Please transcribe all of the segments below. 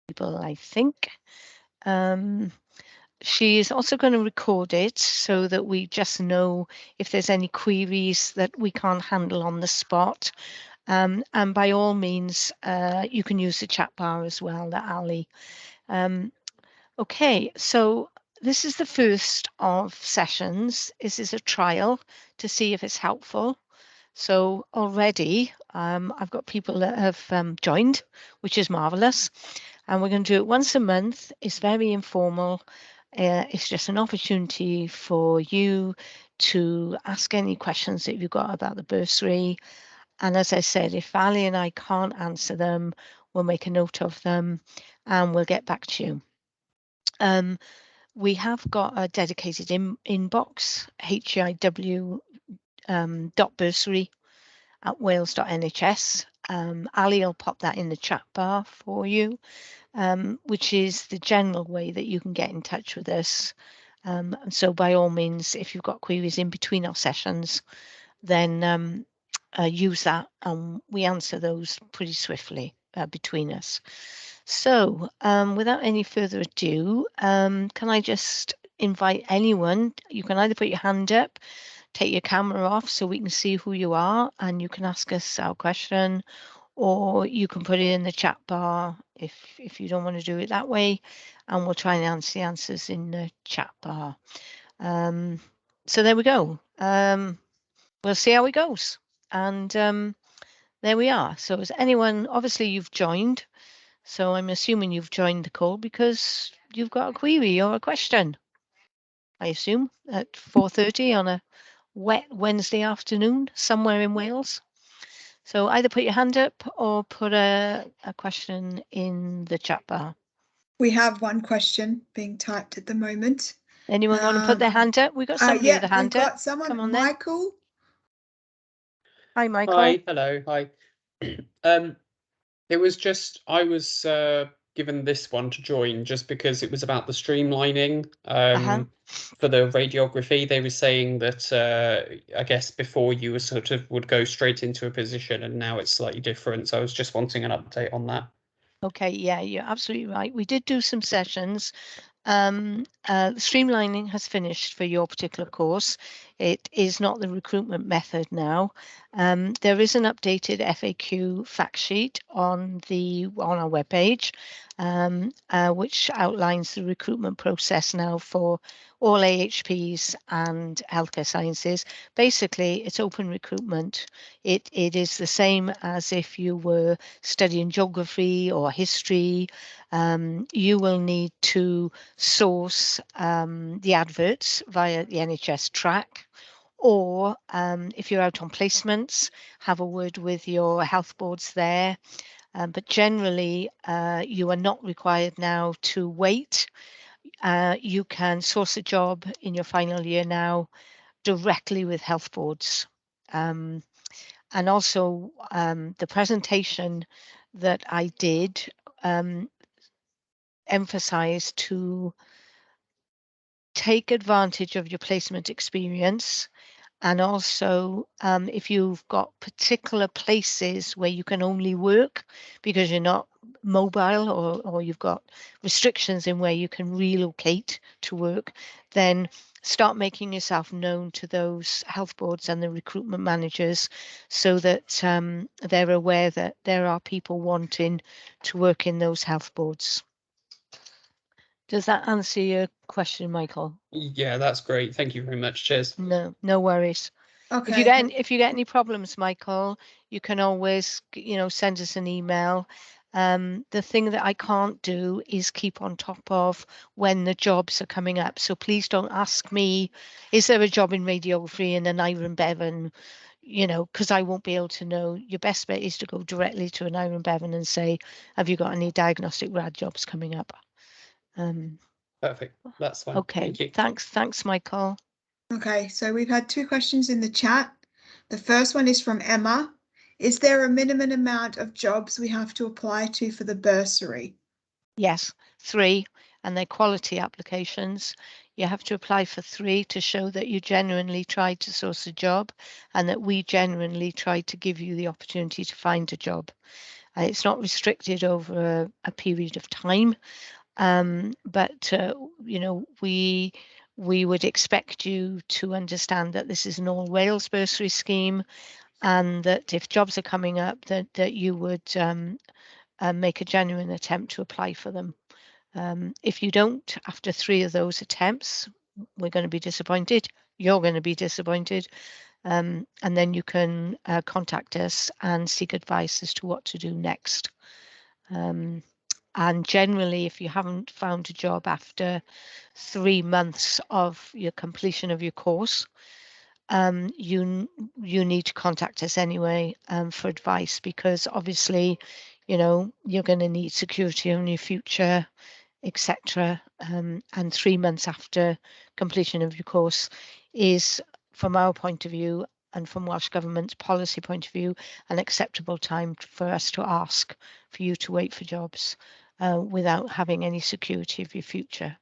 people, I think. She is also going to record it so that we just know if there's any queries that we can't handle on the spot. And by all means, you can use the chat bar as well, that Ali. Okay, so this is the first of sessions. This is a trial to see if it's helpful. So already I've got people that have joined, which is marvelous. And we're going to do it once a month. It's very informal. It's just an opportunity for you to ask any questions that you've got about the bursary. And as I said, if Ali and I can't answer them, we'll make a note of them and we'll get back to you. We have got a dedicated inbox, hiw.bursary@wales.nhs. Ali will pop that in the chat bar for you, which is the general way that you can get in touch with us. So by all means, if you've got queries in between our sessions, then use that and we answer those pretty swiftly between us. So without any further ado, can I just invite anyone? You can either put your hand up, take your camera off so we can see who you are and you can ask us our question, or you can put it in the chat bar if you don't want to do it that way, and we'll try and answer the answers in the chat bar. So there we go. We'll see how it goes. And there we are. So is anyone, obviously you've joined, so I'm assuming you've joined the call because you've got a query or a question, I assume, at 4:30 on a wet Wednesday afternoon somewhere in Wales. So either put your hand up or put a question in the chat bar. We have one question being typed at the moment. Anyone want to put their hand up? We've got somebody with a hand we've up. got someone. Come on, Michael. Then. Hi, Michael. Hi, hello, hi. It was just, I was given this one to join just because it was about the streamlining for the radiography. They were saying that I guess before you were sort of would go straight into a position and now it's slightly different. So I was just wanting an update on that. Okay, yeah, you're absolutely right. We did do some sessions. Streamlining has finished for your particular course. It is not the recruitment method now. There is an updated FAQ fact sheet on our webpage, which outlines the recruitment process now for all AHPs and healthcare sciences. Basically, it's open recruitment. It is the same as if you were studying geography or history. You will need to source the adverts via the NHS track, or if you're out on placements, have a word with your health boards there. But generally, you are not required now to wait. You can source a job in your final year now directly with health boards. And also the presentation that I did emphasized to take advantage of your placement experience, and also if you've got particular places where you can only work because you're not mobile, or you've got restrictions in where you can relocate to work, then start making yourself known to those health boards and the recruitment managers so that they're aware that there are people wanting to work in those health boards. Does that answer your question, Michael? Yeah, that's great. Thank you very much. Cheers. No worries. Okay. If you get any problems, Michael, you can always, send us an email. The thing that I can't do is keep on top of when the jobs are coming up. So please don't ask me, is there a job in radiography in an Iron Bevan? Because I won't be able to know. Your best bet is to go directly to an Iron Bevan and say, have you got any diagnostic rad jobs coming up? Perfect. That's fine. Okay. Thank you. Thanks, Michael. Okay, so we've had two questions in the chat. The first one is from Emma. Is there a minimum amount of jobs we have to apply to for the bursary? Yes, 3, and they're quality applications. You have to apply for 3 to show that you genuinely tried to source a job and that we genuinely tried to give you the opportunity to find a job. It's not restricted over a period of time, but you know, we would expect you to understand that this is an all Wales bursary scheme, and that if jobs are coming up, that you would make a genuine attempt to apply for them. If you don't, after 3 of those attempts, we're going to be disappointed. You're going to be disappointed. And then you can contact us and seek advice as to what to do next. And generally, if you haven't found a job after 3 months of your completion of your course, you need to contact us anyway for advice, because obviously, you know, you're going to need security in your future, etc. And 3 months after completion of your course is, from our point of view and from Welsh Government's policy point of view, an acceptable time for us to ask for you to wait for jobs without having any security of your future.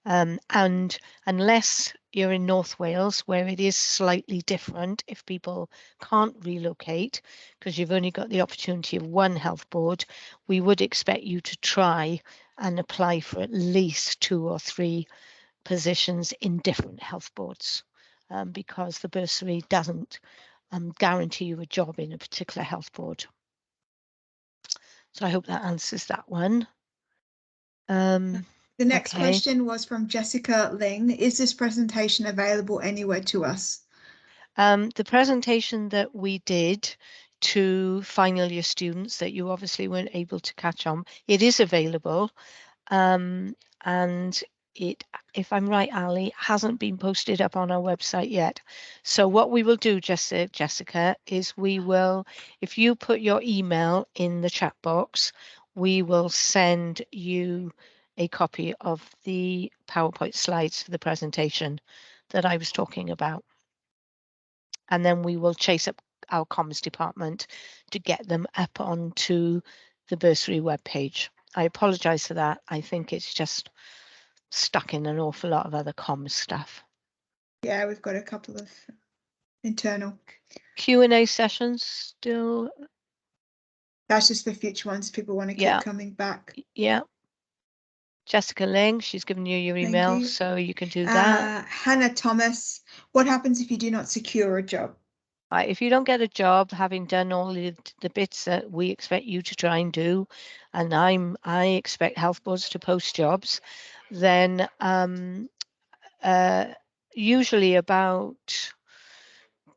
And unless you're in North Wales, where it is slightly different if people can't relocate, because you've only got the opportunity of one health board, we would expect you to try and apply for at least 2 or 3 positions in different health boards, because the bursary doesn't guarantee you a job in a particular health board. So I hope that answers that one. The next question was from Jessica Ling. Is this presentation available anywhere to us? The presentation that we did to final year students that you obviously weren't able to catch on, it is available. And it, if I'm right, Ali, hasn't been posted up on our website yet. So what we will do, Jessica, is we will, if you put your email in the chat box, we will send you a copy of the PowerPoint slides for the presentation that I was talking about. And then we will chase up our comms department to get them up onto the bursary webpage. I apologise for that. I think it's just stuck in an awful lot of other comms stuff. Yeah, we've got a couple of internal Q&A sessions still. That's just for future ones. People want to keep coming back. Yeah. Jessica Ling, she's given you your email, so you can do that. Hannah Thomas, what happens if you do not secure a job? If you don't get a job, having done all the bits that we expect you to try and do, and I expect health boards to post jobs, then usually about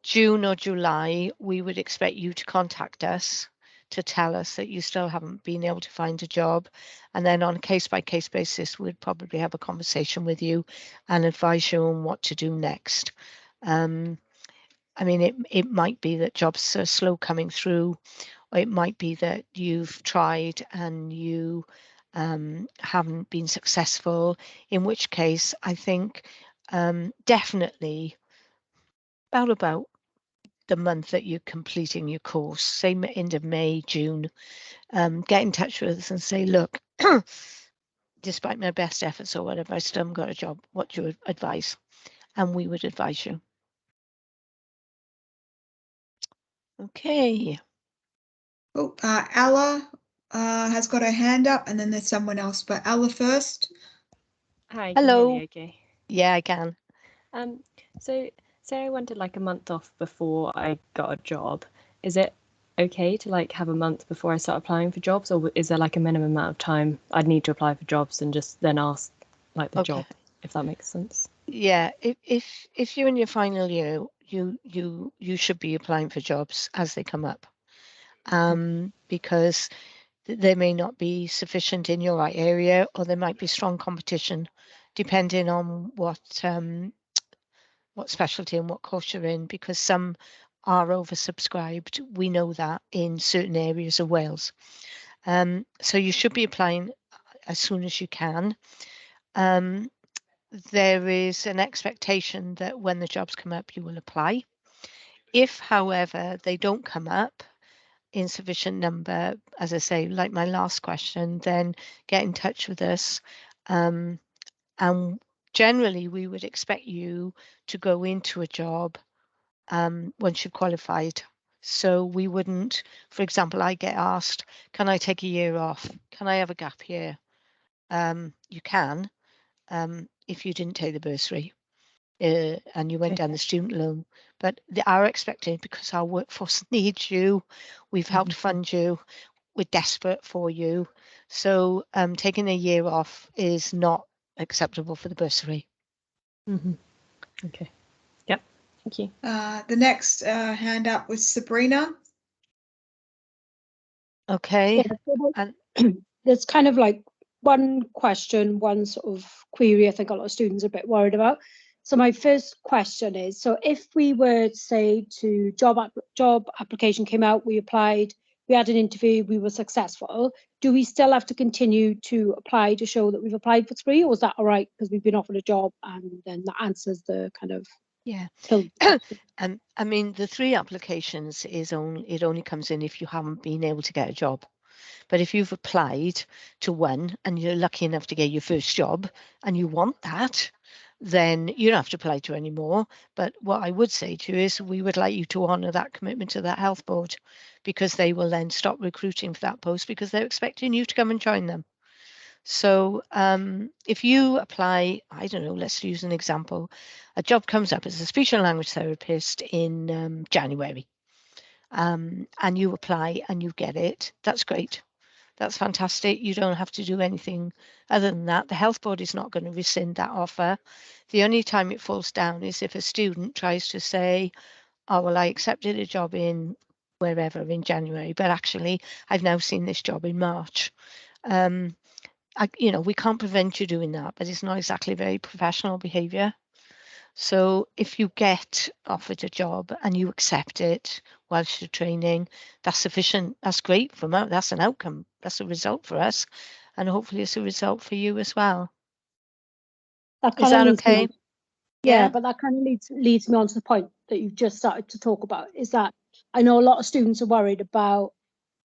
June or July, we would expect you to contact us to tell us that you still haven't been able to find a job. And then on a case-by-case basis, we'd probably have a conversation with you and advise you on what to do next. I mean, it might be that jobs are slow coming through, or it might be that you've tried and you haven't been successful, in which case I think definitely about the month that you're completing your course, say end of May, June, get in touch with us and say, look, despite my best efforts or whatever, I still haven't got a job. What's your advice? And we would advise you. Okay. Oh, Ella has got her hand up, and then there's someone else, but Ella first. Hi. Hello. Can you hear me okay? Yeah, I can. So say I wanted like a month off before I got a job. Is it okay to like have a month before I start applying for jobs, or is there like a minimum amount of time I'd need to apply for jobs and just then ask like the job, if that makes sense? Yeah, if you're in your final year, you should be applying for jobs as they come up, because there may not be sufficient in your right area, or there might be strong competition, depending on what specialty and what course you're in, because some are oversubscribed. We know that in certain areas of Wales. So you should be applying as soon as you can. There is an expectation that when the jobs come up, you will apply. If, however, they don't come up in sufficient number, as I say, like my last question, then get in touch with us. And generally, we would expect you to go into a job once you've qualified. So we wouldn't, for example, I get asked, can I take a year off? Can I have a gap year? You can, if you didn't take the bursary and you went down the student loan. But our expectation, because our workforce needs you, we've helped fund you, we're desperate for you. So taking a year off is not acceptable for the bursary. Okay. Yep. Thank you. The next hand up was Sabrina. Okay. Yeah, so And there's kind of like one question, one sort of query I think a lot of students are a bit worried about. So my first question is, so if we were to say to job application came out, we applied, we had an interview, we were successful, do we still have to continue to apply to show that we've applied for 3, or is that all right because we've been offered a job and then that answers the kind of yeah. kill? I mean, the 3 applications it only comes in if you haven't been able to get a job. But if you've applied to 1 and you're lucky enough to get your first job and you want that, then you don't have to apply to any more. But what I would say to you is we would like you to honour that commitment to that health board, because they will then stop recruiting for that post because they're expecting you to come and join them. So if you apply, I don't know, let's use an example. A job comes up as a speech and language therapist in January, and you apply and you get it. That's great. That's fantastic. You don't have to do anything other than that. The health board is not going to rescind that offer. The only time it falls down is if a student tries to say, oh, well, I accepted a job in wherever in January, but actually I've now seen this job in March. We can't prevent you doing that, but it's not exactly very professional behaviour. So if you get offered a job and you accept it whilst you're training, that's sufficient. That's great that's an outcome. That's a result for us. And hopefully it's a result for you as well. Is that okay? Yeah, but that kind of leads me on to the point that you've just started to talk about, is that I know a lot of students are worried about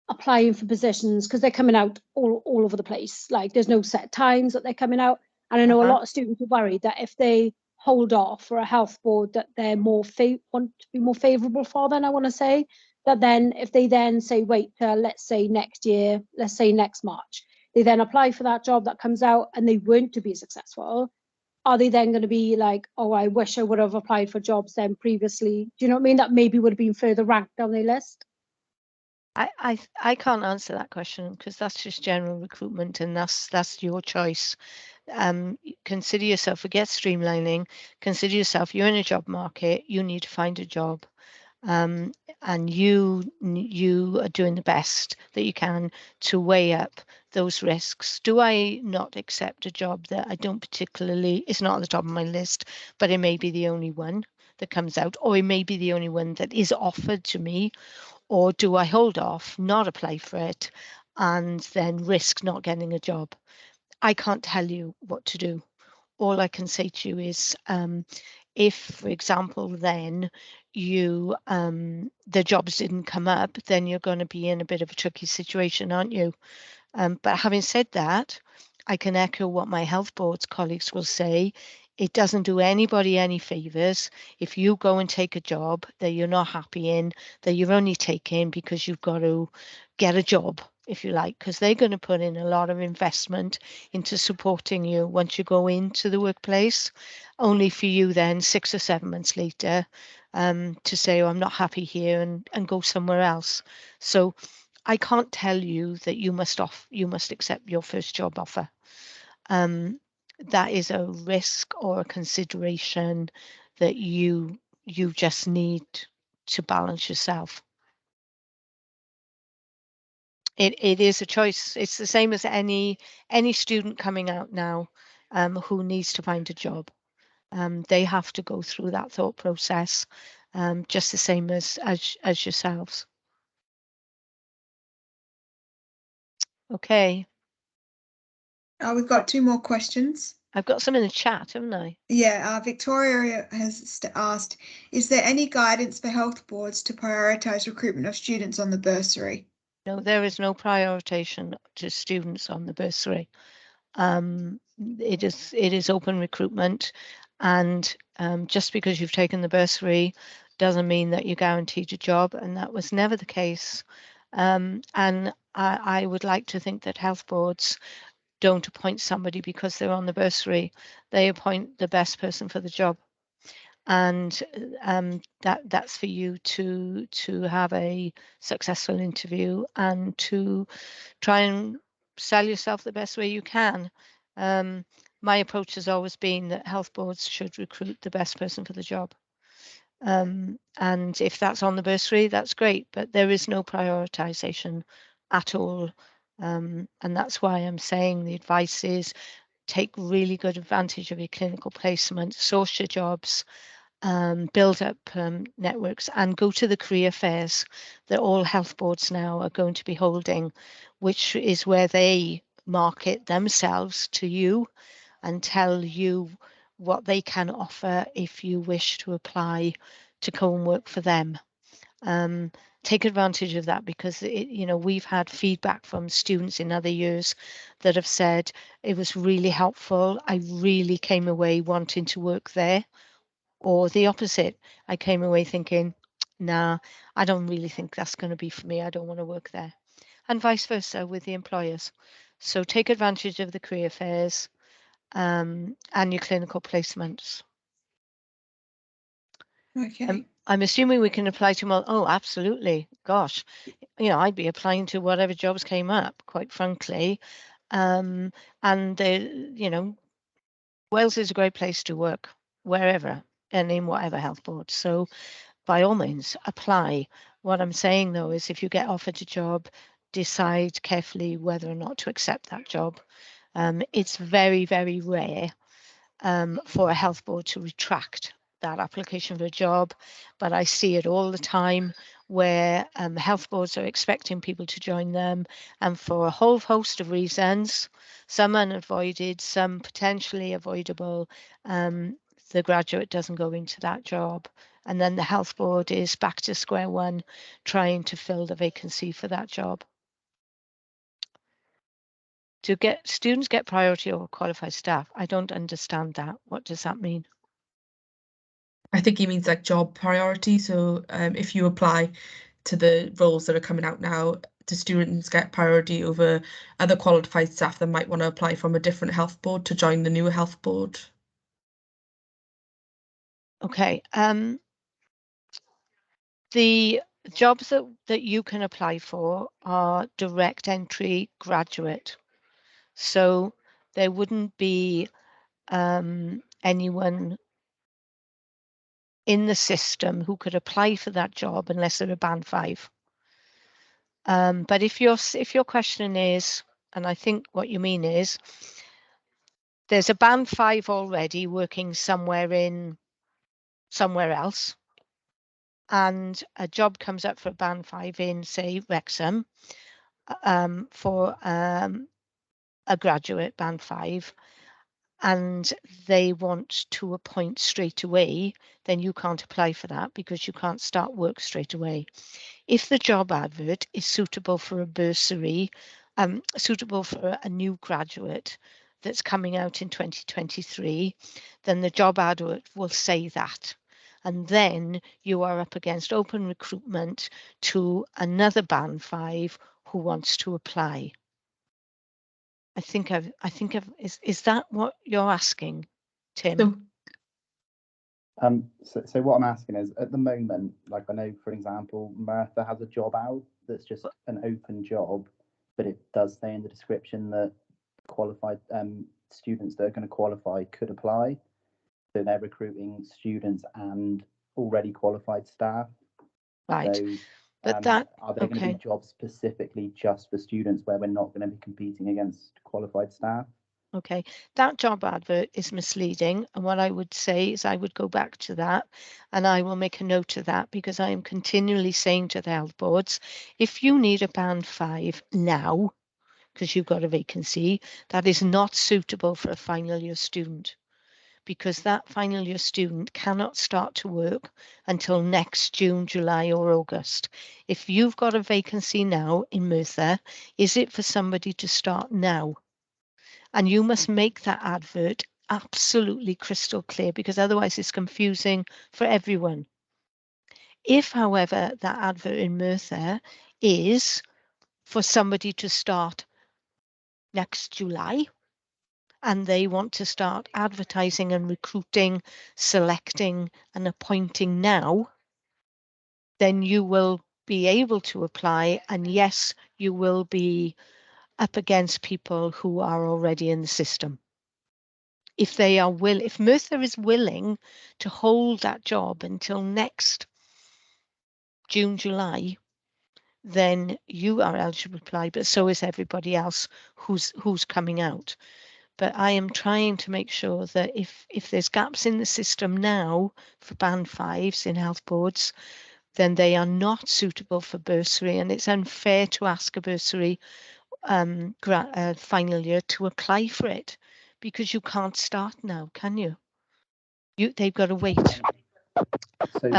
applying for positions because they're coming out all over the place. Like there's no set times that they're coming out. And I know a lot of students are worried that if they hold off for a health board that they're want to be more favourable for, then I want to say that then if they then say, wait, let's say next year, let's say next March, they then apply for that job that comes out and they weren't to be successful, are they then going to be like, oh, I wish I would have applied for jobs then previously? Do you know what I mean? That maybe would have been further ranked down their list. I can't answer that question because that's just general recruitment and that's your choice. Consider yourself, forget streamlining, consider yourself, you're in a job market, you need to find a job. And you are doing the best that you can to weigh up those risks. Do I not accept a job that I don't particularly, it's not at the top of my list, but it may be the only one that comes out, or it may be the only one that is offered to me? Or do I hold off, not apply for it, and then risk not getting a job? I can't tell you what to do. All I can say to you is if, for example, then the jobs didn't come up, then you're going to be in a bit of a tricky situation, aren't you? But having said that, I can echo what my health board's colleagues will say. It doesn't do anybody any favours if you go and take a job that you're not happy in, that you're only taking because you've got to get a job, if you like, because they're going to put in a lot of investment into supporting you once you go into the workplace, only for you then 6 or 7 months later to say, oh, I'm not happy here and go somewhere else. So I can't tell you that you must accept your first job offer. That is a risk or a consideration that you just need to balance yourself. It is a choice. It's the same as any student coming out now who needs to find a job. They have to go through that thought process, just the same as yourselves. Okay. We've got 2 more questions. I've got some in the chat, haven't I? Yeah, Victoria has asked, is there any guidance for health boards to prioritise recruitment of students on the bursary? No, there is no prioritization to students on the bursary. It is open recruitment, and just because you've taken the bursary doesn't mean that you're guaranteed a job, and that was never the case. And I would like to think that health boards don't appoint somebody because they're on the bursary. They appoint the best person for the job, and that's for you to have a successful interview and to try and sell yourself the best way you can. My approach has always been that health boards should recruit the best person for the job. And if that's on the bursary, that's great, but there is no prioritization at all. And that's why I'm saying the advice is take really good advantage of your clinical placement, source your jobs, build up networks, and go to the career fairs that all health boards now are going to be holding, which is where they market themselves to you and tell you what they can offer if you wish to apply to go and work for them. Take advantage of that, because we've had feedback from students in other years that have said it was really helpful. I really came away wanting to work there. Or the opposite, I came away thinking, nah, I don't really think that's going to be for me. I don't want to work there. And vice versa with the employers. So take advantage of the career fairs and your clinical placements. Okay. I'm assuming we can apply to more. Oh, absolutely. Gosh, I'd be applying to whatever jobs came up, quite frankly. And Wales is a great place to work, wherever and in whatever health board. So by all means, apply. What I'm saying though is if you get offered a job, decide carefully whether or not to accept that job. It's very, very rare for a health board to retract that application for a job, but I see it all the time where health boards are expecting people to join them, and for a whole host of reasons, some unavoided, some potentially avoidable, the graduate doesn't go into that job, and then the health board is back to square one trying to fill the vacancy for that job. To get students get priority over qualified staff, I don't understand that. What does that mean? I think he means like job priority. So if you apply to the roles that are coming out now, do students get priority over other qualified staff that might want to apply from a different health board to join the new health board? Okay. The jobs that you can apply for are direct entry graduate. So there wouldn't be anyone in the system who could apply for that job unless they're a band 5. But if your question is, and I think what you mean is, there's a band 5 already working somewhere else, and a job comes up for a band 5 in, say, Wrexham, for a graduate band 5, and they want to appoint straight away, then you can't apply for that because you can't start work straight away. If the job advert is suitable for a bursary, suitable for a new graduate that's coming out in 2023, then the job advert will say that. And then you are up against open recruitment to another band 5 who wants to apply. Is that what you're asking, Tim? So what I'm asking is, at the moment, like I know, for example, Merthyr has a job out that's just an open job, but it does say in the description that qualified students that are going to qualify could apply. So they're recruiting students and already qualified staff. Right. So, but are there going to be jobs specifically just for students where we're not going to be competing against qualified staff? Okay, that job advert is misleading, and what I would say is I would go back to that and I will make a note of that, because I am continually saying to the health boards, if you need a band 5 now because you've got a vacancy, that is not suitable for a final year student, because that final year student cannot start to work until next June, July or August. If you've got a vacancy now in Merthyr, is it for somebody to start now? And you must make that advert absolutely crystal clear, because otherwise it's confusing for everyone. If, however, that advert in Merthyr is for somebody to start next July, and they want to start advertising and recruiting, selecting and appointing now, then you will be able to apply, and yes, you will be up against people who are already in the system. If they are if Merthyr is willing to hold that job until next June, July, then you are eligible to apply, but so is everybody else who's coming out. But I am trying to make sure that if there's gaps in the system now for band 5s in health boards, then they are not suitable for bursary, and it's unfair to ask a bursary final year to apply for it, because you can't start now, can you? They've got to wait. So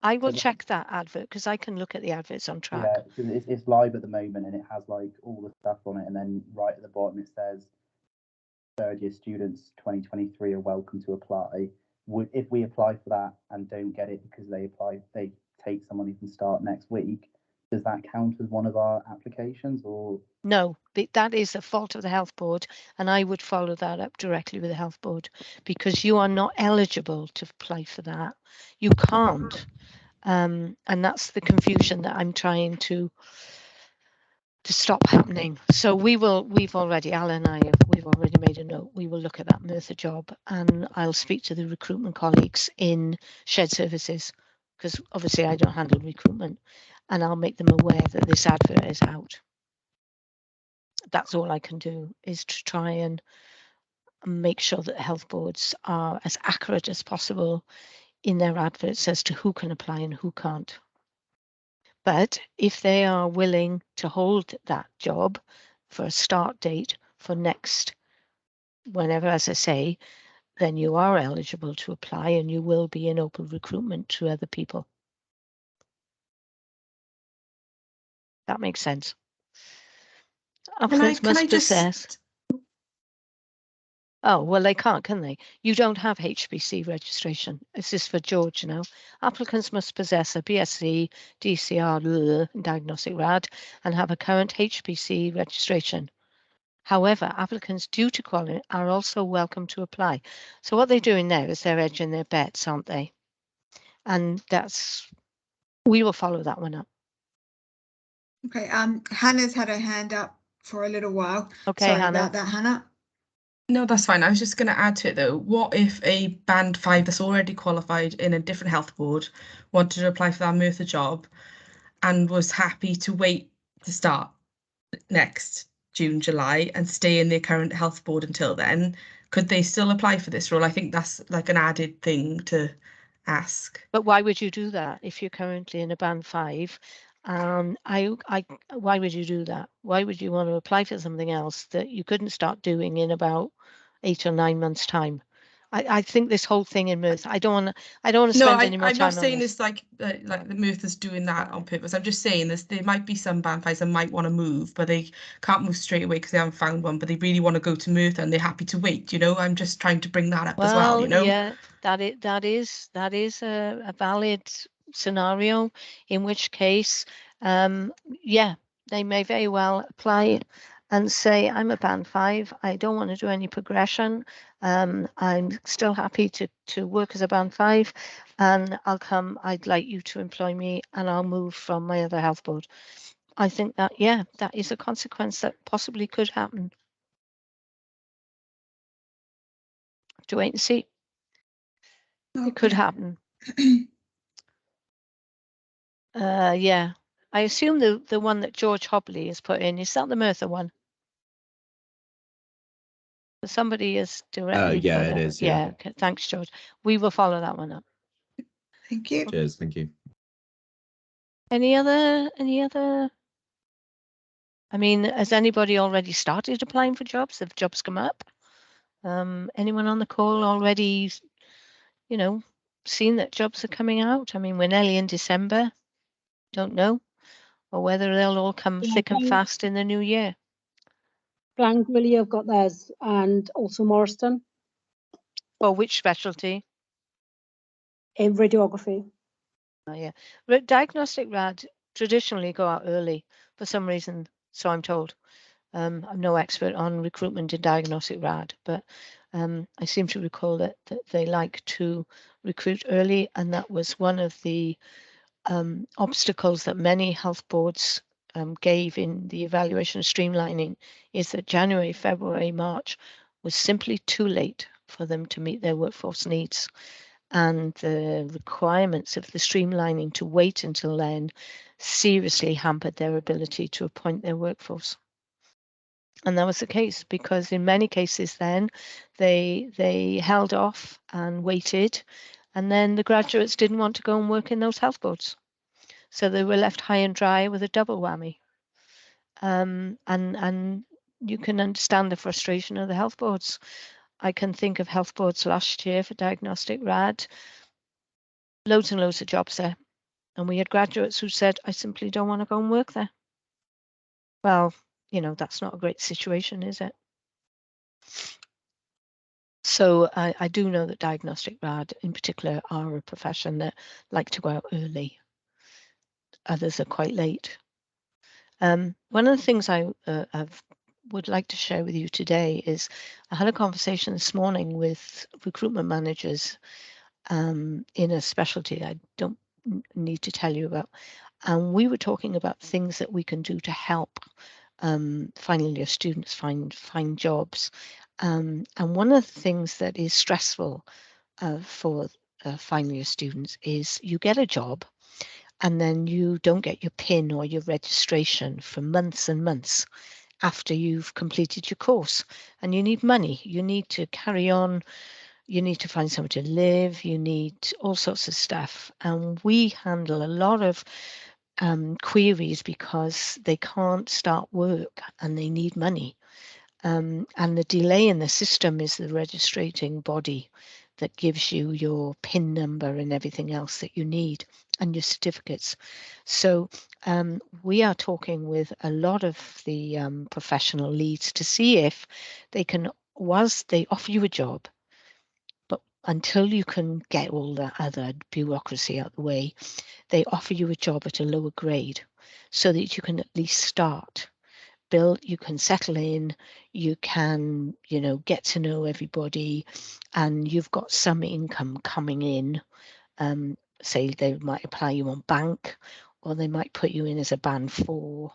I will check that advert, because I can look at the adverts on track. Yeah, because it's live at the moment, and it has like all the stuff on it, and then right at the bottom it says third year students 2023 are welcome to apply. If we apply for that and don't get it because they take someone who can start next week, does that count as one of our applications? Or no, that is the fault of the health board, and I would follow that up directly with the health board, because you are not eligible to apply for that. You can't. And that's the confusion that I'm trying to stop happening. So we've already, Alan and I, we've already made a note. We will look at that Merthyr job, and I'll speak to the recruitment colleagues in shared services, because obviously I don't handle recruitment, and I'll make them aware that this advert is out. That's all I can do, is to try and make sure that health boards are as accurate as possible in their adverts as to who can apply and who can't. But if they are willing to hold that job for a start date for next, whenever, as I say, then you are eligible to apply, and you will be in open recruitment to other people. That makes sense. Applicants must possess. Oh, well, they can't, can they? You don't have HBC registration. This is for George now. Applicants must possess a BSc, DCR, diagnostic rad, and have a current HBC registration. However, applicants due to qualify are also welcome to apply. So what they're doing now is they're edging their bets, aren't they? And we will follow that one up. Okay, Hannah's had her hand up for a little while. Okay, Sorry Hannah. about that, Hannah. No, that's fine. I was just going to add to it though. What if a band 5 that's already qualified in a different health board wanted to apply for that Merthyr job and was happy to wait to start next June, July and stay in their current health board until then? Could they still apply for this role? I think that's like an added thing to ask. But why would you do that if you're currently in a band 5? Why would you do that? Why would you want to apply for something else that you couldn't start doing in about 8 or 9 months' time? I think this whole thing in Merthyr, I don't want to spend any more time on this. I'm not saying it's like the Merthyr's doing that on purpose. I'm just saying there might be some band 5s that might want to move, but they can't move straight away because they haven't found one, but they really want to go to Merthyr and they're happy to wait, you know? I'm just trying to bring that up as well, you know? Yeah, that is a valid scenario, in which case, yeah, they may very well apply and say, I'm a band 5, I don't want to do any progression, I'm still happy to work as a band 5, and I'd like you to employ me, and I'll move from my other health board. I think that, yeah, that is a consequence that possibly could happen. To wait and see. Okay. It could happen. Yeah, I assume the one that George Hobley has put in, is that the Merthyr one? Somebody is directly. Yeah, it is. Yeah. Okay, thanks, George. We will follow that one up. Thank you. Cheers. Thank you. Any other? I mean, has anybody already started applying for jobs? Have jobs come up? Anyone on the call already, seen that jobs are coming out? I mean, we're nearly in December. Don't know, or whether they'll all come thick and fast in the new year. Glangwili have got theirs, and also Morriston. Well, which specialty? in radiography. Oh, yeah, diagnostic rad traditionally go out early for some reason, so I'm told. I'm no expert on recruitment in diagnostic rad, but I seem to recall that they like to recruit early, and that was one of the obstacles that many health boards gave in the evaluation of streamlining, is that January, February, March was simply too late for them to meet their workforce needs. And the requirements of the streamlining to wait until then seriously hampered their ability to appoint their workforce. And that was the case, because in many cases then they held off and waited, and then the graduates didn't want to go and work in those health boards. So they were left high and dry with a double whammy. And you can understand the frustration of the health boards. I can think of health boards last year for diagnostic rad, loads and loads of jobs there. And we had graduates who said, I simply don't want to go and work there. Well, you know, that's not a great situation, is it? So I do know that diagnostic rad in particular are a profession that like to go out early. Others are quite late. One of the things I would like to share with you today is I had a conversation this morning with recruitment managers in a specialty I don't need to tell you about. And we were talking about things that we can do to help final year students find jobs. And one of the things that is stressful for final year students is you get a job and then you don't get your PIN or your registration for months and months after you've completed your course. And you need money, you need to carry on, you need to find somewhere to live, you need all sorts of stuff. And we handle a lot of queries because they can't start work and they need money. And the delay in the system is the registrating body that gives you your PIN number and everything else that you need and your certificates. So we are talking with a lot of the professional leads to see if they can, whilst they offer you a job, but until you can get all the other bureaucracy out of the way, they offer you a job at a lower grade so that you can at least start. You can settle in, you can, you know, get to know everybody, and you've got some income coming in. Say they might apply you on bank, or they might put you in as a band 4,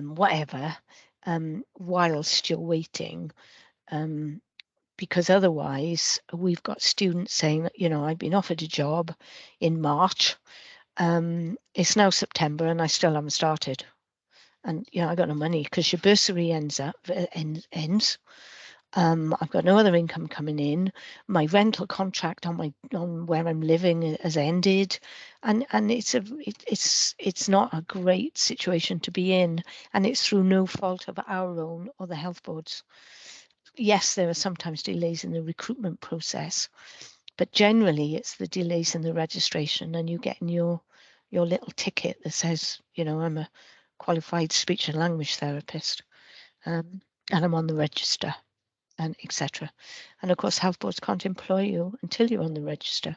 whatever, whilst you're waiting. Because otherwise we've got students saying that, you know, I've been offered a job in March. It's now September and I still haven't started. And you know, I got no money because your bursary ends. I've got no other income coming in. My rental contract on where I'm living has ended, and it's not a great situation to be in, and it's through no fault of our own or the health boards. Yes, there are sometimes delays in the recruitment process, but generally it's the delays in the registration and you getting your little ticket that says, you know, I'm a qualified speech and language therapist, and I'm on the register, and etc. And of course, health boards can't employ you until you're on the register.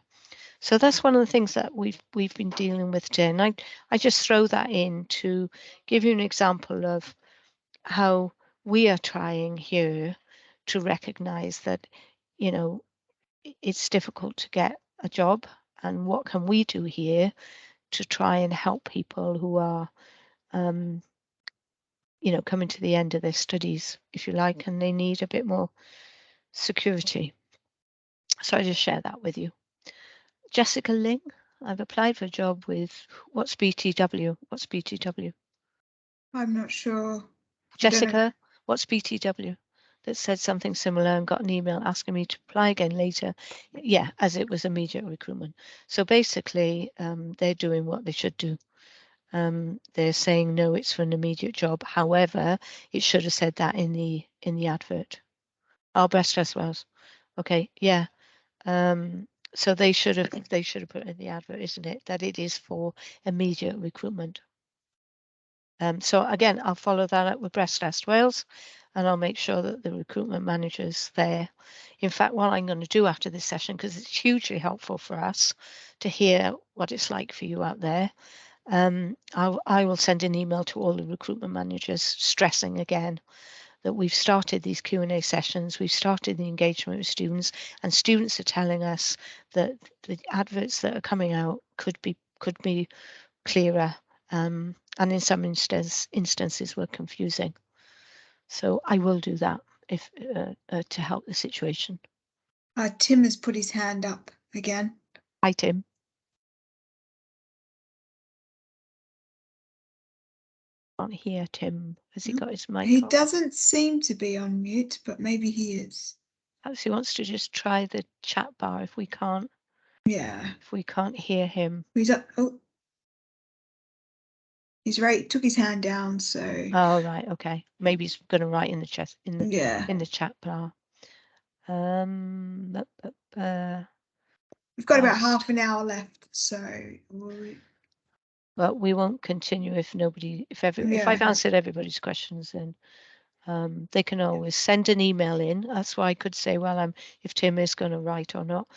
So that's one of the things that we've been dealing with today. And I just throw that in to give you an example of how we are trying here to recognize that, you know, it's difficult to get a job, and what can we do here to try and help people who are you know, coming to the end of their studies, if you like, and they need a bit more security. So I just share that with you. Jessica Ling, I've applied for a job with, what's BTW? What's BTW? I'm not sure. Jessica, what's BTW? That said something similar and got an email asking me to apply again later. Yeah, as it was immediate recruitment. So basically, they're doing what they should do. They're saying no, it's for an immediate job. However, it should have said that in the advert. Oh, breast test wells. Okay, yeah. So they should have put in the advert, isn't it, that it is for immediate recruitment. So again, I'll follow that up with Breast Test Wales. and I'll make sure that the recruitment manager's there. In fact, what I'm going to do after this session, because it's hugely helpful for us to hear what it's like for you out there, I will send an email to all the recruitment managers stressing again that we've started these Q&A sessions, we've started the engagement with students, and students are telling us that the adverts that are coming out could be clearer, and in some instances were confusing. So I will do that if to help the situation. Tim has put his hand up again. Hi, Tim. Can't hear Tim. Has he got his mic He off? doesn't seem to be on mute, but maybe he is. Perhaps he wants to just try the chat bar if we can't hear him. He's up. Oh, he's right. Took his hand down. So. Oh right, okay. Maybe he's going to write in the chat in the chat bar. We've got about half an hour left, so. But we won't continue if I've answered everybody's questions, then they can always send an email in. That's why I could say, well, if Tim is going to write or not.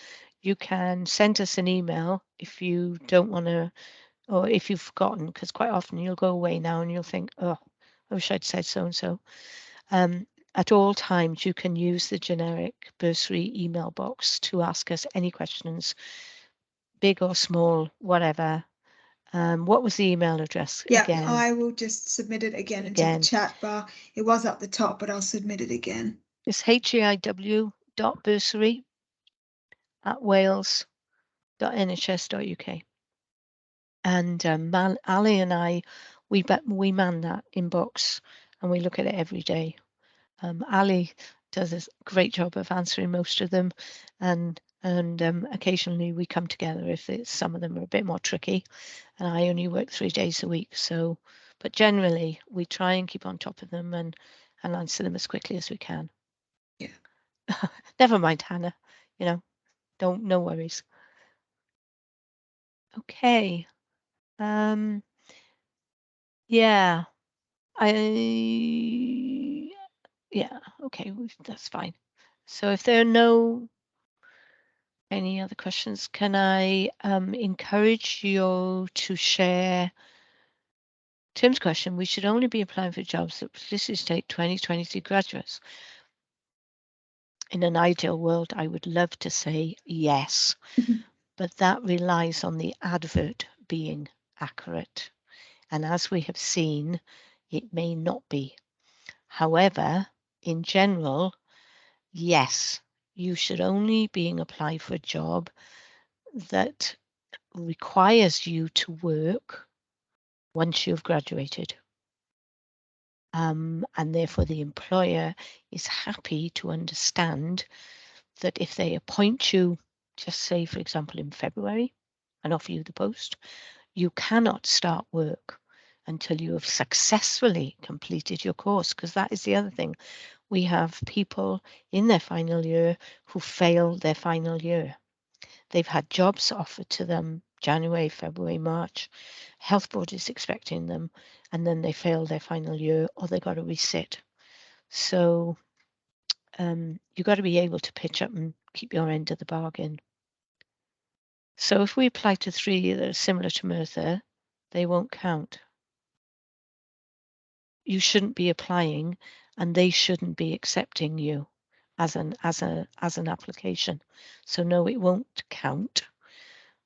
You can send us an email if you don't want to, or if you've forgotten, because quite often you'll go away now and you'll think, oh, I wish I'd said so and so. At all times, you can use the generic bursary email box to ask us any questions, big or small, whatever. What was the email address again? Yeah, I will just submit it again into the chat bar. It was at the top, but I'll submit it again. It's heiw.bursary@wales.nhs.uk. And Ali and I, we man that inbox and we look at it every day. Ali does a great job of answering most of them, and occasionally we come together if some of them are a bit more tricky, and I only work 3 days a week. So, but generally we try and keep on top of them and answer them as quickly as we can. Yeah. Never mind, Hannah. No worries. Okay. Yeah. Okay, that's fine. So if there are any other questions, can I encourage you to share Tim's question? We should only be applying for jobs that facilitate 2023 graduates. In an ideal world, I would love to say yes, but that relies on the advert being accurate. And as we have seen, it may not be. However, in general, yes, you should only be applying for a job that requires you to work once you've graduated. And therefore the employer is happy to understand that if they appoint you, just say, for example, in February and offer you the post, you cannot start work until you have successfully completed your course, because that is the other thing. We have people in their final year who fail their final year. They've had jobs offered to them January, February, March. Health Board is expecting them, and then they fail their final year or they got to resit. So you've got to be able to pitch up and keep your end of the bargain. So if we apply to 3 that are similar to Merthyr, they won't count. You shouldn't be applying, and they shouldn't be accepting you as an application. So no, it won't count.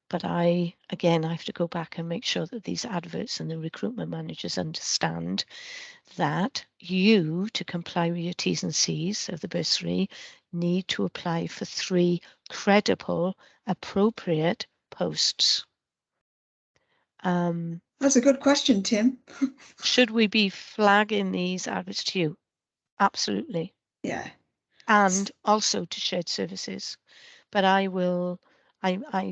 But I have to go back and make sure that these adverts and the recruitment managers understand that you, to comply with your T's and C's of the bursary, need to apply for 3 credible, appropriate posts. That's a good question, Tim. Should we be flagging these adverts to you? Absolutely. Yeah. And also to shared services. But I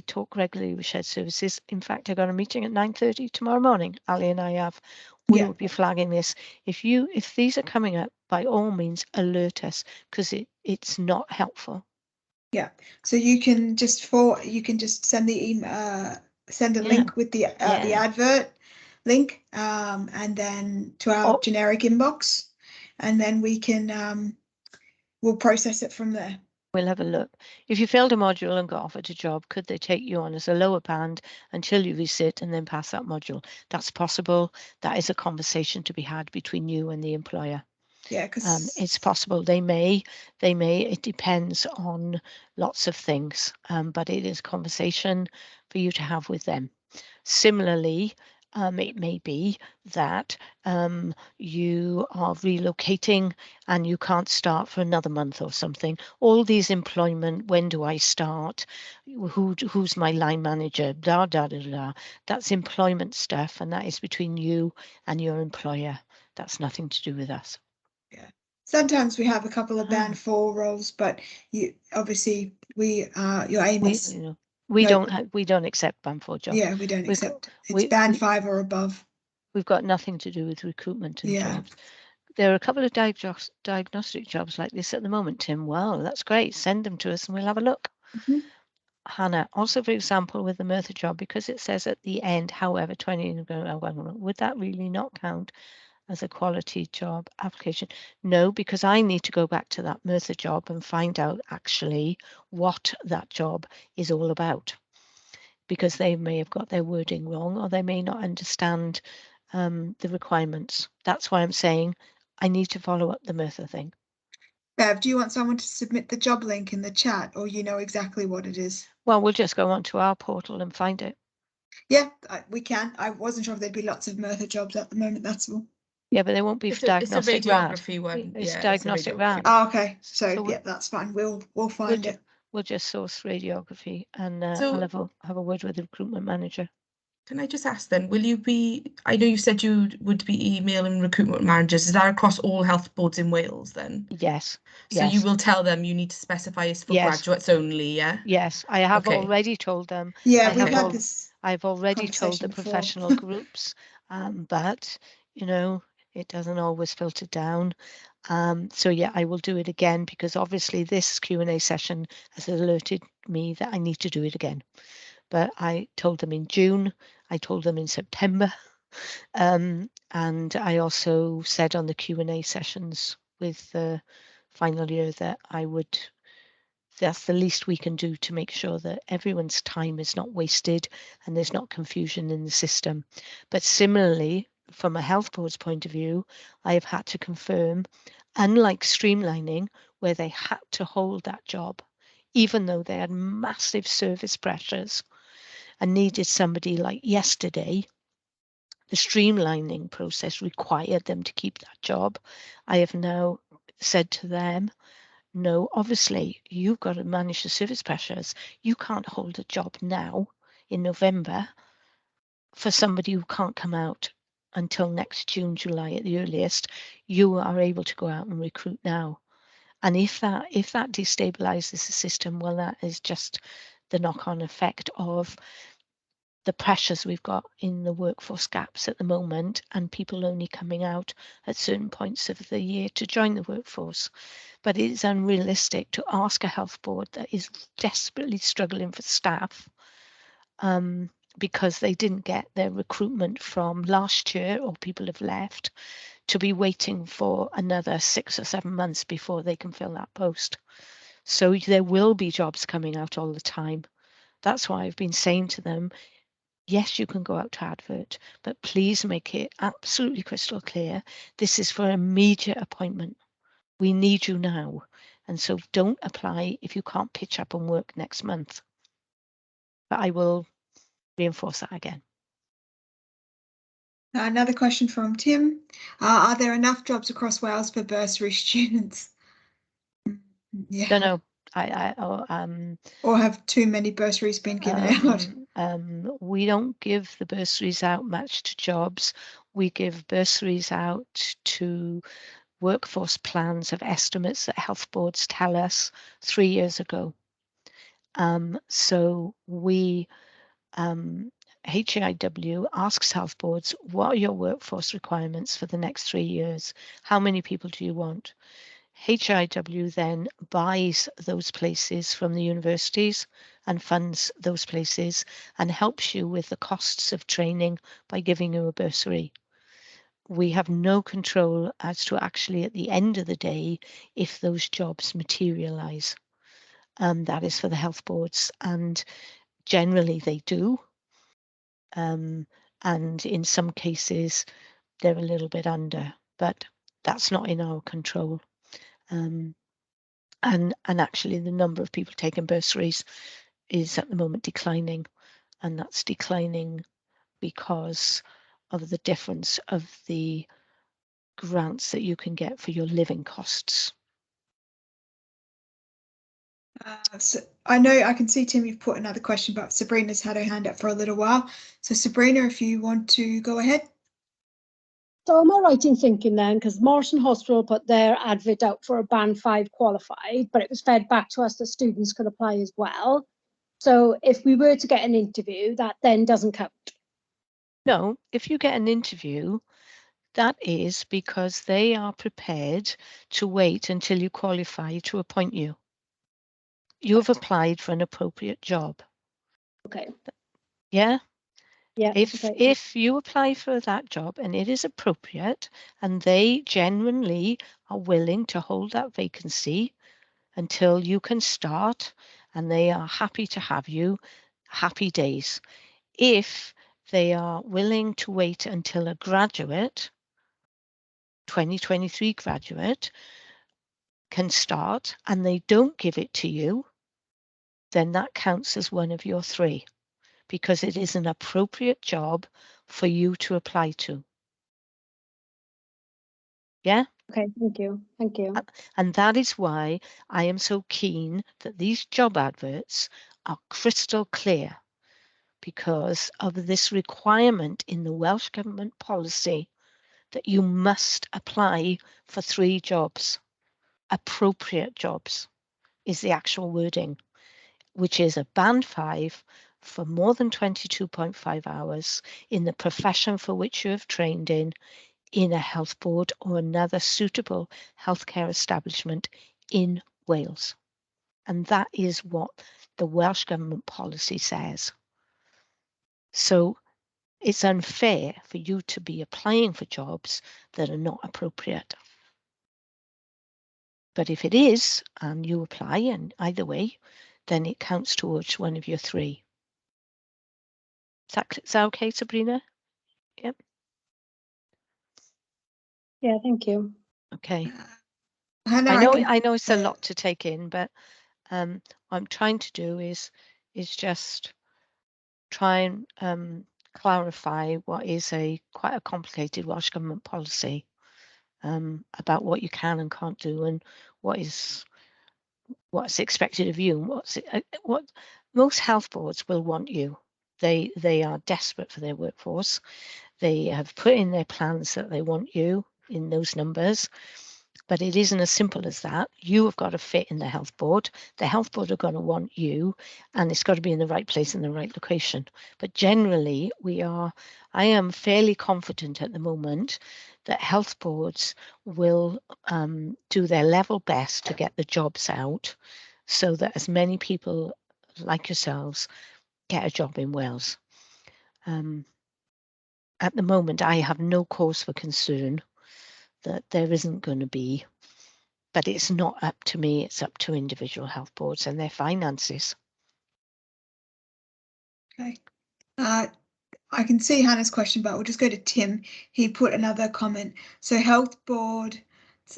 talk regularly with shared services. In fact, I got a meeting at 9:30 tomorrow morning. Ali and I have. We will be flagging this. If these are coming up, by all means, alert us, because it's not helpful. Yeah. So you can just send the email, send a link with the advert link, and then to our generic inbox, and then we can we'll process it from there. We'll have a look. If you failed a module and got offered a job, could they take you on as a lower band until you resit and then pass that module? That's possible. That is a conversation to be had between you and the employer. Yeah, because it's possible. They may. It depends on lots of things, but it is a conversation for you to have with them. Similarly, it may be that you are relocating and you can't start for another month or something. All these employment, when do I start? Who's my line manager? Da, da, da, da. That's employment stuff, and that is between you and your employer. That's nothing to do with us. Yeah. Sometimes we have a couple of band 4 roles, but you obviously your aim is we No, don't accept band 4 jobs. yeah, we don't We've accept it's band 5 or above. We've got nothing to do with recruitment and Yeah. jobs. There are a couple of diagnostic jobs like this at the moment, Tim. Wow, that's great. Send them to us and we'll have a look. Mhm. Hannah, also, for example, with the Merthyr job, because it says at the end, however, 20, would that really not count as a quality job application? No, because I need to go back to that Merthyr job and find out actually what that job is all about, because they may have got their wording wrong or they may not understand the requirements. That's why I'm saying I need to follow up the Merthyr thing. Bev, do you want someone to submit the job link in the chat, or you know exactly what it is? Well, we'll just go onto our portal and find it. Yeah, we can. I wasn't sure if there'd be lots of Merthyr jobs at the moment, that's all. Yeah, but they won't be It's for a diagnostic rad. radiography one. It's Yeah, diagnostic rad. Oh, okay. So So yeah, that's fine. We'll find it. We'll just source radiography, and So- I'll have a word with the recruitment manager. Can I just ask then, will you be, I know you said you would be emailing recruitment managers. Is that across all health boards in Wales then? Yes. So yes. you will tell them you need to specify it's for Yes. graduates only, yeah? Yes, I have Okay. already told them. Yeah, I we've have had al- this. I've already told the conversation before. professional groups, but you know, it doesn't always filter down. So yeah, I will do it again, because obviously this Q&A session has alerted me that I need to do it again. But I told them in June, I told them in September, and I also said on the Q&A sessions with the final year that that's the least we can do to make sure that everyone's time is not wasted and there's not confusion in the system. But similarly, from a health board's point of view, I have had to confirm, unlike streamlining, where they had to hold that job, even though they had massive service pressures and needed somebody like yesterday, the streamlining process required them to keep that job. I have now said to them, no, obviously, you've got to manage the service pressures. You can't hold a job now in November for somebody who can't come out until next June, July at the earliest. You are able to go out and recruit now. And if that destabilizes the system, well, that is just the knock-on effect of the pressures we've got in the workforce gaps at the moment, and people only coming out at certain points of the year to join the workforce. But it is unrealistic to ask a health board that is desperately struggling for staff, because they didn't get their recruitment from last year or people have left, to be waiting for another 6 or 7 months before they can fill that post. So there will be jobs coming out all the time. That's why I've been saying to them, yes, you can go out to advert, but please make it absolutely crystal clear. This is for immediate appointment. We need you now. And so don't apply if you can't pitch up and work next month. But I will reinforce that again. Another question from Tim. Are there enough jobs across Wales for bursary students? Yeah. Don't know. Or have too many bursaries been given out? We don't give the bursaries out much to jobs. We give bursaries out to workforce plans of estimates that health boards tell us 3 years ago. So we, HAIW asks health boards, what are your workforce requirements for the next 3 years? How many people do you want? HIW then buys those places from the universities and funds those places and helps you with the costs of training by giving you a bursary. we have no control as to actually at the end of the day if those jobs materialise. That is for the health boards, and generally they do. And in some cases they're a little bit under, but that's not in our control. And actually the number of people taking bursaries is at the moment declining, and that's declining because of the difference of the grants that you can get for your living costs. So I know I can see, Tim, you've put another question, but Sabrina's had her hand up for a little while. So Sabrina, if you want to go ahead. So am I right in thinking then, because Morrison Hospital put their advert out for a Band 5 qualified, but it was fed back to us that students could apply as well. So if we were to get an interview, that then doesn't count. No, if you get an interview, that is because they are prepared to wait until you qualify to appoint you. You have applied for an appropriate job. Okay. Yeah. Yeah. If you apply for that job and it is appropriate and they genuinely are willing to hold that vacancy until you can start and they are happy to have you, happy days. If they are willing to wait until a graduate, 2023 graduate, can start and they don't give it to you, then that counts as one of your 3 because it is an appropriate job for you to apply to. Yeah? Okay, thank you. Thank you. And that is why I am so keen that these job adverts are crystal clear, because of this requirement in the Welsh Government policy that you must apply for 3 jobs. Appropriate jobs is the actual wording, which is a Band 5 for more than 22.5 hours in the profession for which you have trained in a health board or another suitable healthcare establishment in Wales. And that is what the Welsh Government policy says. So it's unfair for you to be applying for jobs that are not appropriate. But if it is, and you apply, and either way, then it counts towards one of your 3. Is that okay, Sabrina? Yep. Yeah, thank you. Okay. Hannah, I know it's a lot to take in, but what I'm trying to do is just try and clarify what is quite a complicated Welsh Government policy about what you can and can't do, and what's expected of you, and what most health boards will want you. They are desperate for their workforce. They have put in their plans that they want you in those numbers. But it isn't as simple as that. You have got to fit in the health board. The health board are going to want you, and it's got to be in the right place in the right location. But generally, I am fairly confident at the moment that health boards will do their level best to get the jobs out so that as many people like yourselves get a job in Wales. At the moment, I have no cause for concern that there isn't going to be. But it's not up to me, it's up to individual health boards and their finances. Okay. I can see Hannah's question, but we'll just go to Tim. He put another comment. So health boards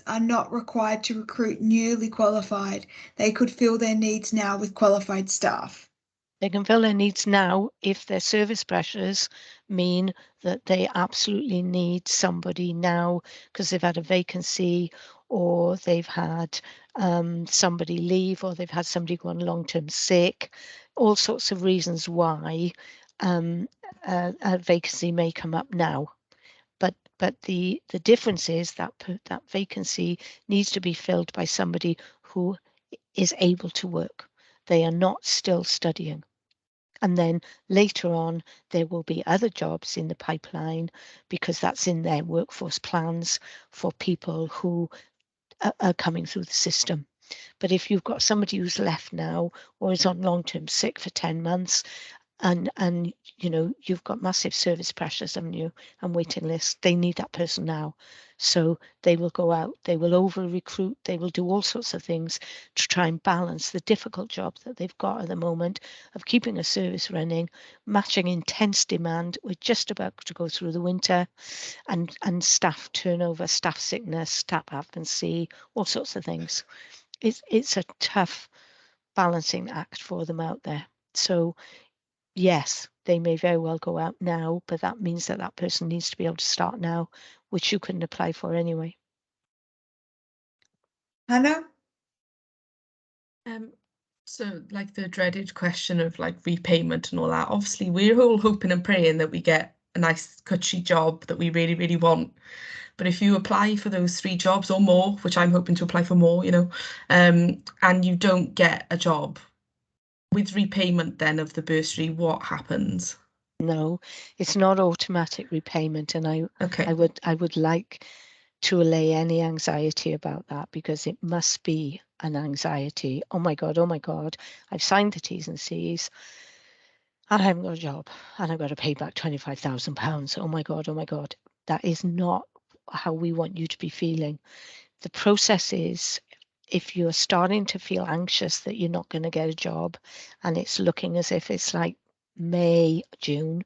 are not required to recruit newly qualified. They could fill their needs now with qualified staff. They can fill their needs now if their service pressures mean that they absolutely need somebody now because they've had a vacancy, or they've had somebody leave, or they've had somebody go on long-term sick. All sorts of reasons why a vacancy may come up now. But the difference is that that vacancy needs to be filled by somebody who is able to work. They are not still studying. And then later on, there will be other jobs in the pipeline because that's in their workforce plans for people who are coming through the system. But if you've got somebody who's left now or is on long-term sick for 10 months, and you've got massive service pressures, haven't you, and waiting lists. They need that person now, so they will go out, they will over recruit, they will do all sorts of things to try and balance the difficult job that they've got at the moment of keeping a service running, matching intense demand. We're just about to go through the winter, and staff turnover, staff sickness, staff absence, all sorts of things. It's a tough balancing act for them out there. So yes, they may very well go out now, but that means that that person needs to be able to start now, which you couldn't apply for anyway. Hannah? So like the dreaded question of like repayment and all that, obviously we're all hoping and praying that we get a nice cushy job that we really, really want. But if you apply for those 3 jobs or more, which I'm hoping to apply for more, and you don't get a job, with repayment then of the bursary, what happens? No, it's not automatic repayment, and I Okay. would like to allay any anxiety about that, because it must be an anxiety. Oh my God, I've signed the T's and C's and I haven't got a job and I've got to pay back £25,000. Oh my God. That is not how we want you to be feeling. The process is, if you're starting to feel anxious that you're not going to get a job and it's looking as if it's like May, June,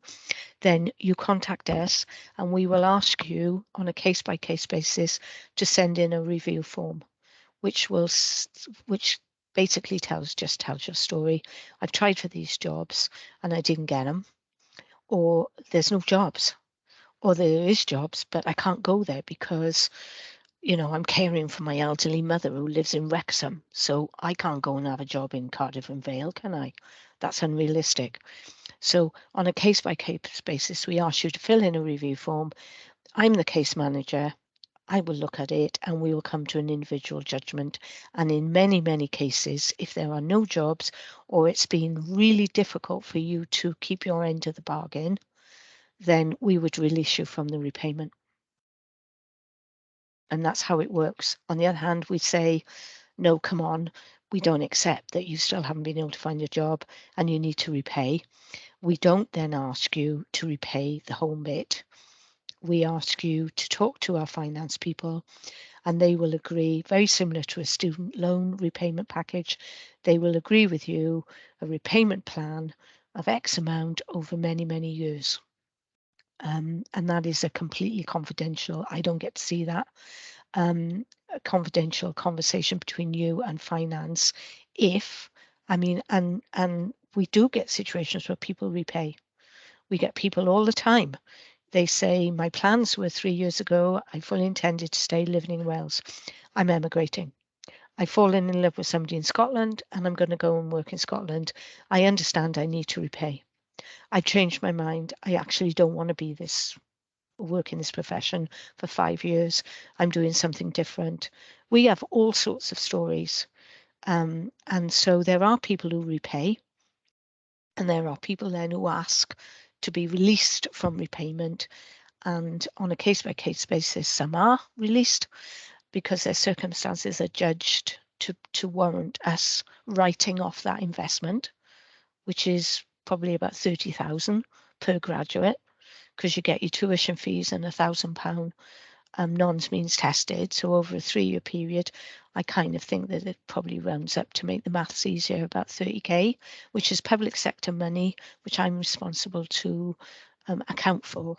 then you contact us and we will ask you on a case-by-case basis to send in a review form, which basically tells your story. I've tried for these jobs and I didn't get them, or there's no jobs, or there is jobs, but I can't go there because, I'm caring for my elderly mother who lives in Wrexham. So I can't go and have a job in Cardiff and Vale, can I? That's unrealistic. So on a case-by-case basis, we ask you to fill in a review form. I'm the case manager. I will look at it and we will come to an individual judgment. And in many, many cases, if there are no jobs or it's been really difficult for you to keep your end of the bargain, then we would release you from the repayment. And that's how it works. On the other hand, we say, no, come on, we don't accept that you still haven't been able to find a job and you need to repay. We don't then ask you to repay the whole bit. We ask you to talk to our finance people and they will agree, very similar to a student loan repayment package, they will agree with you a repayment plan of X amount over many, many years. And that is a completely confidential, I don't get to see that, a confidential conversation between you and finance. And we do get situations where people repay. We get people all the time. They say, my plans were 3 years ago. I fully intended to stay living in Wales. I'm emigrating. I've fallen in love with somebody in Scotland and I'm going to go and work in Scotland. I understand I need to repay. I changed my mind. I actually don't want to be work in this profession for 5 years. I'm doing something different. We have all sorts of stories. And so there are people who repay and there are people then who ask to be released from repayment. And on a case-by-case basis, some are released because their circumstances are judged to warrant us writing off that investment, which is probably about 30,000 per graduate, because you get your tuition fees and £1,000 NONS means tested. So over a 3-year period, I kind of think that it probably rounds up, to make the maths easier, about 30k, which is public sector money, which I'm responsible to account for.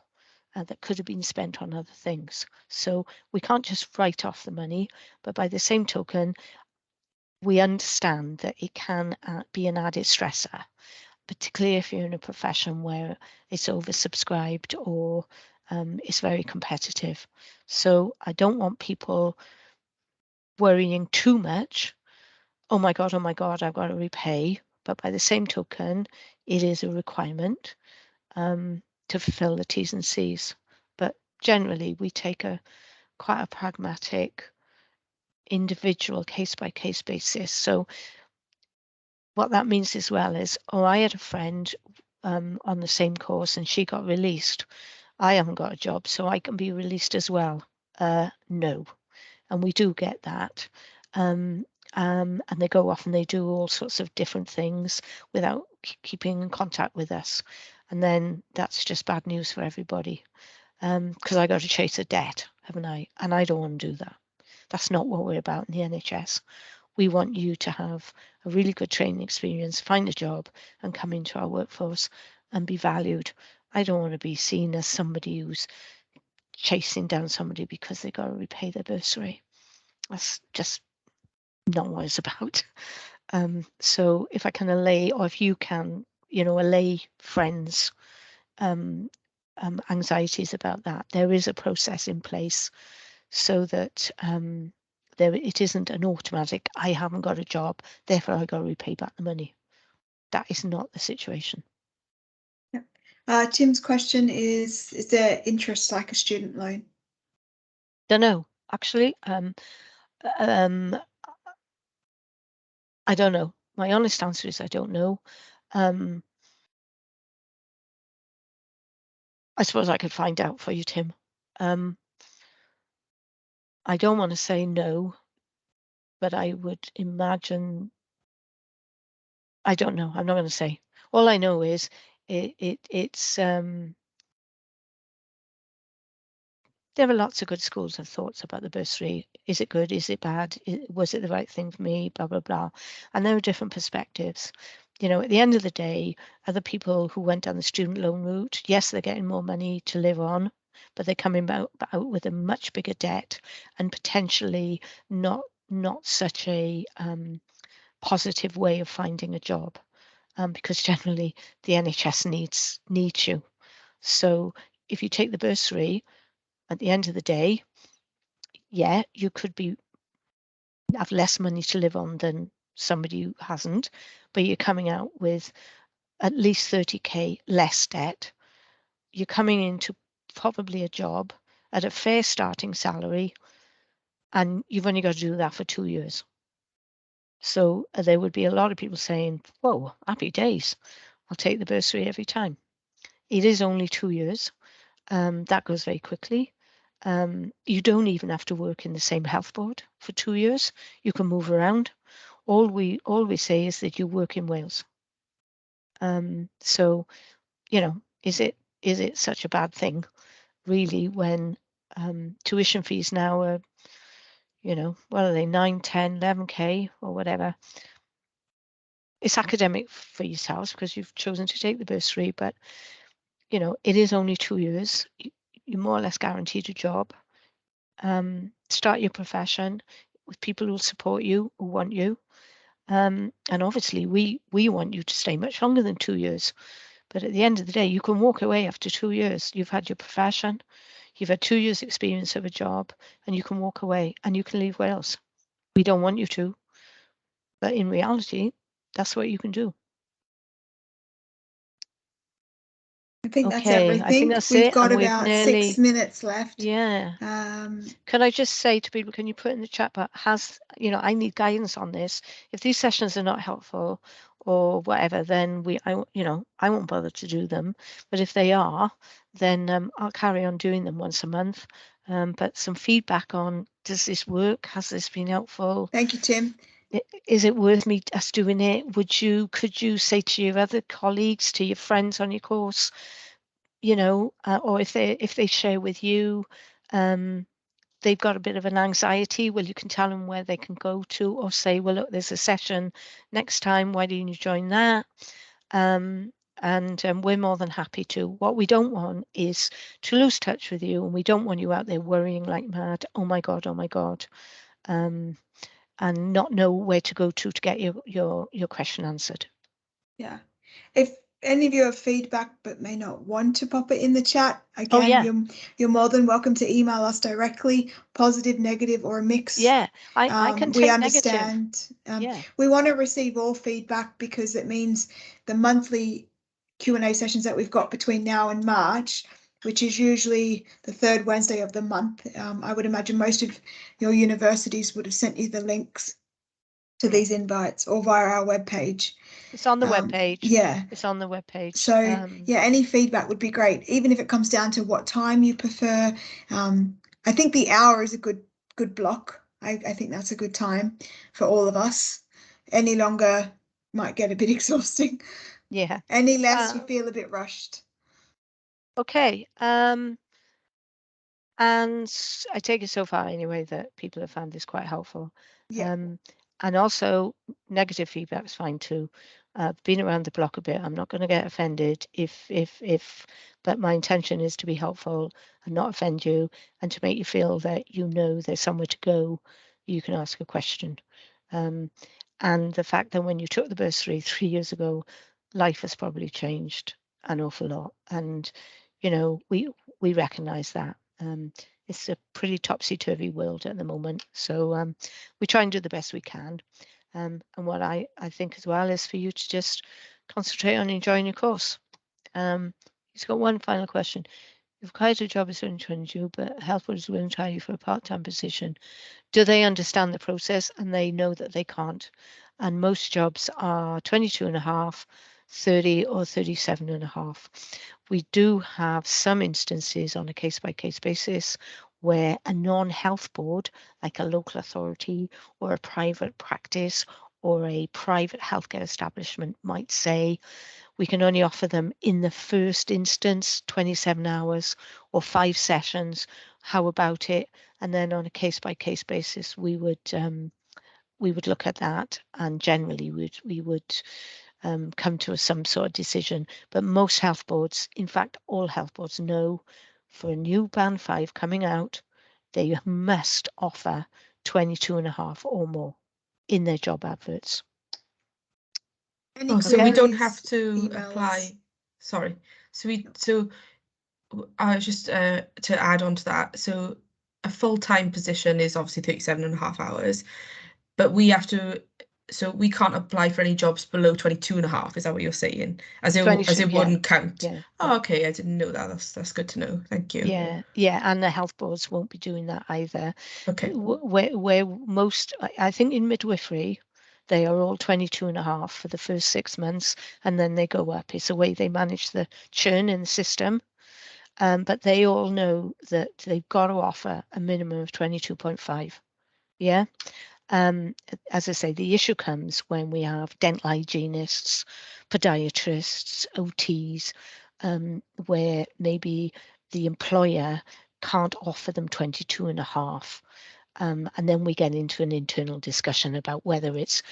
That could have been spent on other things. So we can't just write off the money, but by the same token, we understand that it can be an added stressor, particularly if you're in a profession where it's oversubscribed or it's very competitive. So I don't want people worrying too much. Oh my God, I've got to repay. But by the same token, it is a requirement to fulfill the T's and C's. But generally, we take quite a pragmatic, individual case-by-case basis. So what that means as well is, I had a friend on the same course and she got released. I haven't got a job, so I can be released as well. No. And we do get that. And they go off and they do all sorts of different things without keeping in contact with us. And then that's just bad news for everybody. Because I got to chase a debt, haven't I? And I don't want to do that. That's not what we're about in the NHS. We want you to have a really good training experience, find a job and come into our workforce and be valued. I don't want to be seen as somebody who's chasing down somebody because they got to repay their bursary. That's just not what it's about. So if I can allay, or if you can, allay friends' anxieties about that, there is a process in place so that it isn't an automatic, I haven't got a job, therefore I got to repay back the money. That is not the situation. Yeah. Tim's question is there interest like a student loan? Don't know, actually. I don't know. My honest answer is I don't know. I suppose I could find out for you, Tim. I don't want to say no, but I would imagine, I don't know. I'm not going to say. All I know is it's there are lots of good schools of thoughts about the bursary. Is it good? Is it bad? Was it the right thing for me? Blah, blah, blah. And there are different perspectives. At the end of the day, other people who went down the student loan route, yes, they're getting more money to live on, but they're coming out with a much bigger debt and potentially not such a positive way of finding a job, because generally the NHS needs you. So if you take the bursary, at the end of the day, yeah, you could have less money to live on than somebody who hasn't, but you're coming out with at least 30k less debt. You're coming into probably a job at a fair starting salary, and you've only got to do that for 2 years. So there would be a lot of people saying, whoa, happy days, I'll take the bursary every time. It is only 2 years. That goes very quickly. You don't even have to work in the same health board for 2 years. You can move around. All we say is that you work in Wales. So, is it such a bad thing, really, when tuition fees now are, what are they, 9, 10, 11k or whatever? It's academic for yourselves because you've chosen to take the bursary, but it is only 2 years. You're more or less guaranteed a job. Start your profession with people who will support you, who want you. And obviously we want you to stay much longer than 2 years. But at the end of the day, you can walk away after 2 years. You've had your profession, you've had 2 years experience of a job, and you can walk away and you can leave Wales. We don't want you to, but in reality, that's what you can do. I think that's Okay, everything. I think that's We've it, got and we've about nearly- 6 minutes left. Yeah. Can I just say to people, can you put in the chat, but I need guidance on this. If these sessions are not helpful or whatever, then I won't bother to do them. But if they are, then I'll carry on doing them once a month. But some feedback on, does this work? Has this been helpful? Thank you, Tim. Is it worth us doing it? Could you say to your other colleagues, to your friends on your course, or if they share with you, they've got a bit of an anxiety, well, you can tell them where they can go to, or say, well, look, there's a session next time, why don't you join that? And we're more than happy to. What we don't want is to lose touch with you, and we don't want you out there worrying like mad, oh my God, and not know where to go to get your question answered. Yeah. If any of you have feedback but may not want to pop it in the chat, again, you're more than welcome to email us directly, positive, negative, or a mix. Yeah, I can take we understand. Negative. We want to receive all feedback because it means the monthly Q&A sessions that we've got between now and March, which is usually the third Wednesday of the month. I would imagine most of your universities would have sent you the links to these invites or via our webpage. It's on the webpage. Yeah. It's on the webpage. So yeah, any feedback would be great, even if it comes down to what time you prefer. I think the hour is a good block. I think that's a good time for all of us. Any longer might get a bit exhausting. Yeah. Any less, you feel a bit rushed. Okay. And I take it so far anyway that people have found this quite helpful. Yeah. And also negative feedback is fine too. Been around the block a bit. I'm not going to get offended but my intention is to be helpful and not offend you and to make you feel that you know there's somewhere to go. You can ask a question. And the fact that when you took the bursary 3 years ago, life has probably changed an awful lot. And, you know, we recognize that. It's a pretty topsy-turvy world at the moment. So we try and do the best we can. And what I think as well is for you to just concentrate on enjoying your course. He's got one final question. You've quite a job as 2022, but Health Board is willing to hire you for a part-time position. Do they understand the process and they know that they can't? And most jobs are 22.5, 30 or 37.5. We do have some instances on a case-by-case basis where a non-health board, like a local authority or a private practice or a private healthcare establishment, might say, we can only offer them in the first instance 27 hours or 5 sessions. How about it? And then on a case-by-case basis, we would look at that, and generally we would come to some sort of decision. But most health boards, in fact, all health boards know for a new Band 5 coming out, they must offer 22.5 or more in their job adverts. So we don't queries, have to emails. apply. Sorry. So just to add on to that. So a full-time position is obviously 37.5 hours, but we have to. So we can't apply for any jobs below 22.5. Is that what you're saying? As it wouldn't count. Yeah. Oh, okay. I didn't know that. That's good to know. Thank you. Yeah, and the health boards won't be doing that either. Okay. Where most, I think in midwifery, they are all 22.5 for the first 6 months, and then they go up. It's the way they manage the churn in the system. But they all know that they've got to offer a minimum of 22.5. Yeah. As I say, the issue comes when we have dental hygienists, podiatrists, OTs, where maybe the employer can't offer them 22.5. And then we get into an internal discussion about whether it's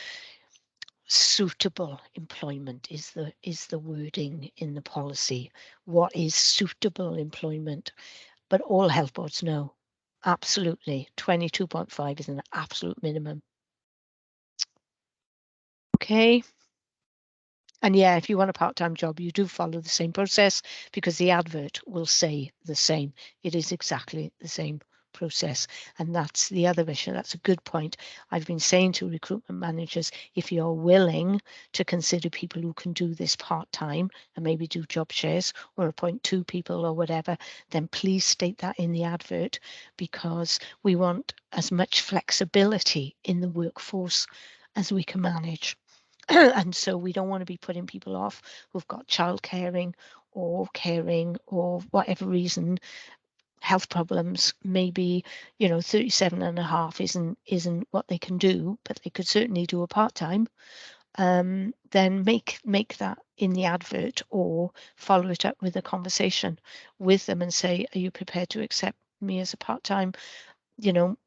suitable employment is the wording in the policy. What is suitable employment? But all health boards know, absolutely, 22.5 is an absolute minimum. Okay. And yeah, if you want a part-time job, you do follow the same process because the advert will say the same. It is exactly the same process. And that's the other issue. That's a good point. I've been saying to recruitment managers, if you're willing to consider people who can do this part-time and maybe do job shares or appoint 2 people or whatever, then please state that in the advert, because we want as much flexibility in the workforce as we can manage. And so we don't want to be putting people off who've got child caring or caring or whatever reason, health problems. Maybe, 37.5 isn't what they can do, but they could certainly do a part-time. Then make that in the advert or follow it up with a conversation with them and say, are you prepared to accept me as a part-time?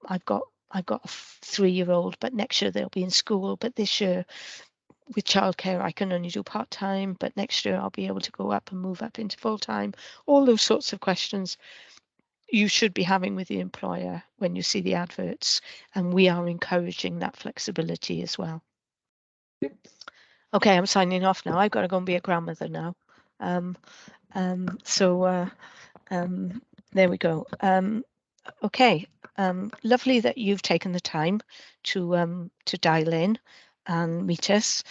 I've got a 3-year-old, but next year they'll be in school, but this year with childcare, I can only do part-time, but next year I'll be able to go up and move up into full-time. All those sorts of questions you should be having with the employer when you see the adverts, and we are encouraging that flexibility as well. Okay, I'm signing off now. I've got to go and be a grandmother now. There we go. Okay, lovely that you've taken the time to dial in and meet us.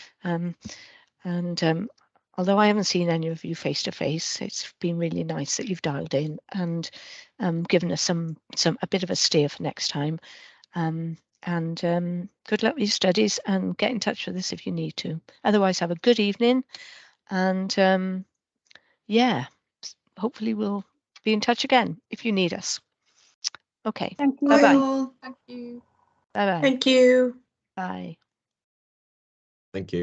Although I haven't seen any of you face to face, it's been really nice that you've dialed in and given us a bit of a steer for next time. Good luck with your studies, and get in touch with us if you need to. Otherwise, have a good evening, and yeah, hopefully we'll be in touch again if you need us. Okay. Thank you. Bye. Thank you. Bye bye. Thank you. Bye. Thank you.